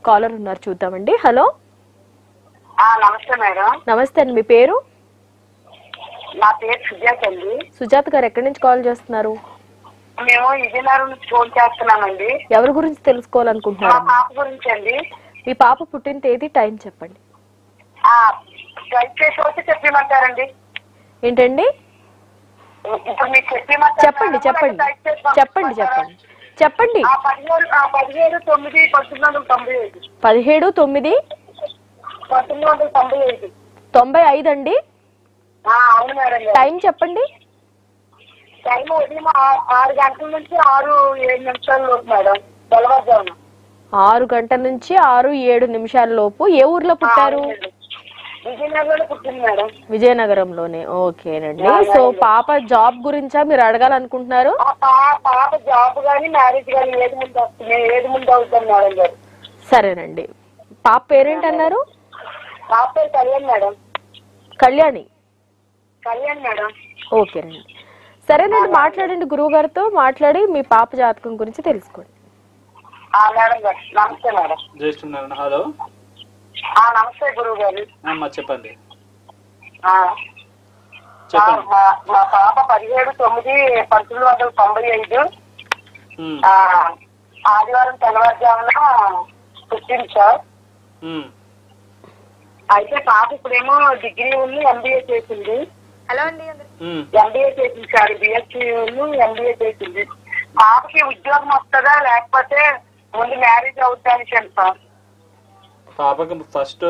Caller ఉన్నారు, చూద్దామండి. Hello, నమస్తే మేడం. నమస్తే అండి, మీ పేరు? నా పేరు సుజాత అండి. సుజాత గారు, ఎక్కడి నుంచి కాల్ చేస్తున్నారు? మేము విజయనగరం నుంచి ఫోన్ చేస్తున్నామండి. ఎవరి గురించి తెలుసుకోవాలనుకుంటున్నారు? మా పాప గురించి అండి. మీ పాప పుట్టిన తేదీ, టైం చెప్పండి. చెప్పమంటారండి? ఏంటండి? ఇప్పుడు మీకు చెప్పమంటారు? చెప్పండి చెప్పండి చెప్పండి చెప్పండి చెప్పండి. 17/9/1995. 17/9/1995 అండి. అవును మేడం. టైం చెప్పండి. టైం ఉదయం 6 గంటల నుంచి 6-7 నిమిషాల లోపు మేడం. తెల్లవారుజామున 6 గంటల నుంచి 6-7 నిమిషాల లోపు. ఏ ఊర్లో పుట్టారు? విజయనగరంలో పుట్టింది మేడం. విజయనగరంలోనే. ఓకేనండి. సో పాప జాబ్ గురించా మీరు అడగాలనుకుంటున్నారు? పాప జాబ్ గానీ మ్యారేజ్ గానీ ఏది ముందు వస్తుంది, ఏది ముందు అవుతుంది మేడం గారు? సరేనండి. పాప పేరేంటి అన్నారు? పాప పేరు కళ్యాణ్ మేడం. కళ్యాణి. కళ్యాణ్ మేడం. ఓకేనండి. సరేనండి, మాట్లాడండి గురువు గారితో. మాట్లాడి మీ పాప జాతకం గురించి తెలుసుకోండి. మేడం గారు నమస్తే మేడం. జయశ్రీనారాయణ. హలో. నమస్తే గురువు గారు. చెప్పండి. మా పాప 17/9/1995 ఆదివారం తెల్లవారుజామున పుట్టింది సార్. అయితే పాప ఇప్పుడేమో డిగ్రీ ఉంది, ఎంబీఏ చేసింది. హలో అండి. ఎంబీఏ చేసింది సార్. బిఎస్సీ ఎంబీఏ చేసింది. పాపకి ఉద్యోగం వస్తుందా లేకపోతే ముందు మ్యారేజ్ అవుతాను సార్? పాపకి ఫస్ట్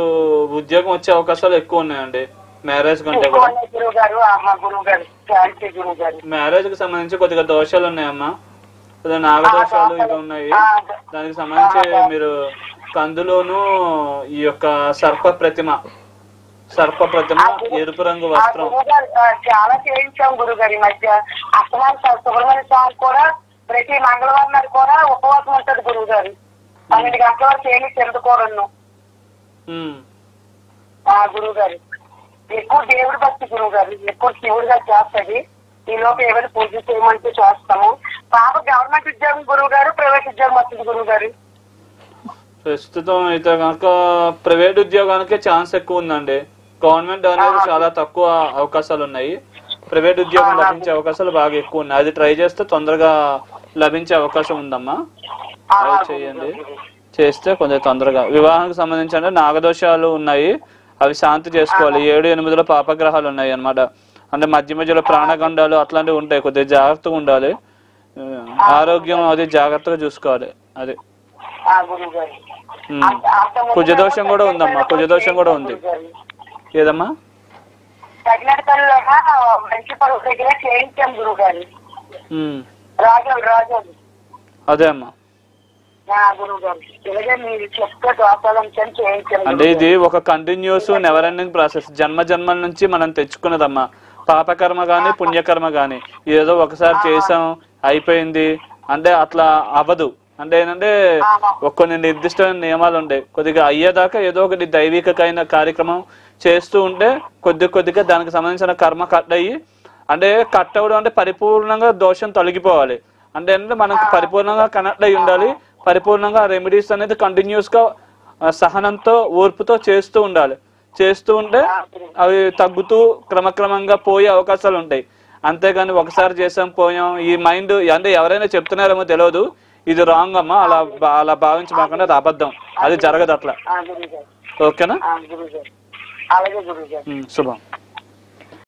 ఉద్యోగం వచ్చే అవకాశాలు ఎక్కువ ఉన్నాయండి మ్యారేజ్ కంటే కూడా. మ్యారేజ్ కి సంబంధించి కొద్దిగా దోషాలు ఉన్నాయమ్మా. కొద్దిగా నాగదోషాలు ఇవి ఉన్నాయి. దానికి సంబంధించి మీరు కందులోను ఈ యొక్క సర్ప ప్రతిమ ఎరుపు రంగు వస్త్రం చాలా చేయించాం గురుగారి మధ్య. అసలు సుబ్రహ్మణ్య స్వామి కూడా ప్రతి మంగళవారం నాడు కూడా ఉపవాసం ఉంటది గురువు గారు. 12 గంటల వరకు ఏమి చెందుకోరను గురువు గారు. ఎక్కువ దేవుడి భక్తి గురువు గారు, ఎక్కువ శివుడిగా చేస్తుంది. ఈ లోపు ఏమైనా పూజ చేయమంటే చేస్తాము. పాప గవర్నమెంట్ ఉద్యోగం గురువు గారు, ప్రైవేట్ ఉద్యోగం వస్తుంది గురువు గారు? ప్రస్తుతం అయితే కనుక ప్రైవేట్ ఉద్యోగానికే ఛాన్స్ ఎక్కువ ఉందండి. గవర్నమెంట్ అనేది చాలా తక్కువ అవకాశాలు ఉన్నాయి. ప్రైవేట్ ఉద్యోగం లభించే అవకాశాలు బాగా ఎక్కువ ఉన్నాయి. అది ట్రై చేస్తే తొందరగా లభించే అవకాశం ఉందమ్మా. అది చేయండి. చేస్తే కొంచెం తొందరగా. వివాహానికి సంబంధించి నాగదోషాలు ఉన్నాయి, అవి శాంతి చేసుకోవాలి. 7-8లో పాపగ్రహాలు ఉన్నాయి అన్నమాట. అంటే మధ్య మధ్యలో ప్రాణగండాలు అట్లాంటివి ఉంటాయి. కొద్దిగా జాగ్రత్తగా ఉండాలి. ఆరోగ్యం అది జాగ్రత్తగా చూసుకోవాలి. అది కుజదోషం కూడా ఉందమ్మా. కుజదోషం కూడా ఉంది. ఏదమ్మా? అదే అమ్మా. అంటే ఇది ఒక కంటిన్యూస్ నెవర్ ఎండింగ్ ప్రాసెస్. జన్మ జన్మల నుంచి మనం తెచ్చుకున్నదమ్మా. పాపకర్మ గాని పుణ్యకర్మ గాని ఏదో ఒకసారి చేసాం అయిపోయింది అంటే అట్లా అవ్వదు. అంటే ఏంటంటే కొన్ని నిర్దిష్టమైన నియమాలు ఉంటాయి. కొద్దిగా అయ్యేదాకా ఏదో ఒకటి దైవికమైన కార్యక్రమం చేస్తూ ఉంటే కొద్దిగా దానికి సంబంధించిన కర్మ కట్ అయ్యి, అంటే కట్ అవ్వడం అంటే పరిపూర్ణంగా దోషం తొలగిపోవాలి. అంటే ఏంటంటే మనకు పరిపూర్ణంగా కనెక్ట్ అయి ఉండాలి. పరిపూర్ణంగా రెమెడీస్ అనేది కంటిన్యూస్ గా సహనంతో ఓర్పుతో చేస్తూ ఉండాలి. చేస్తూ ఉంటే అవి తగ్గుతూ క్రమక్రమంగా పోయే అవకాశాలు ఉంటాయి. అంతేగాని ఒకసారి చేసాం పోయాం ఈ మైండ్ అంటే ఎవరైనా చెప్తున్నారేమో తెలియదు. ఇది రాంగ్ అమ్మా. అలా భావించమాకుండా అది అబద్ధం. అది జరగదు అట్లా. ఓకేనా? శుభం.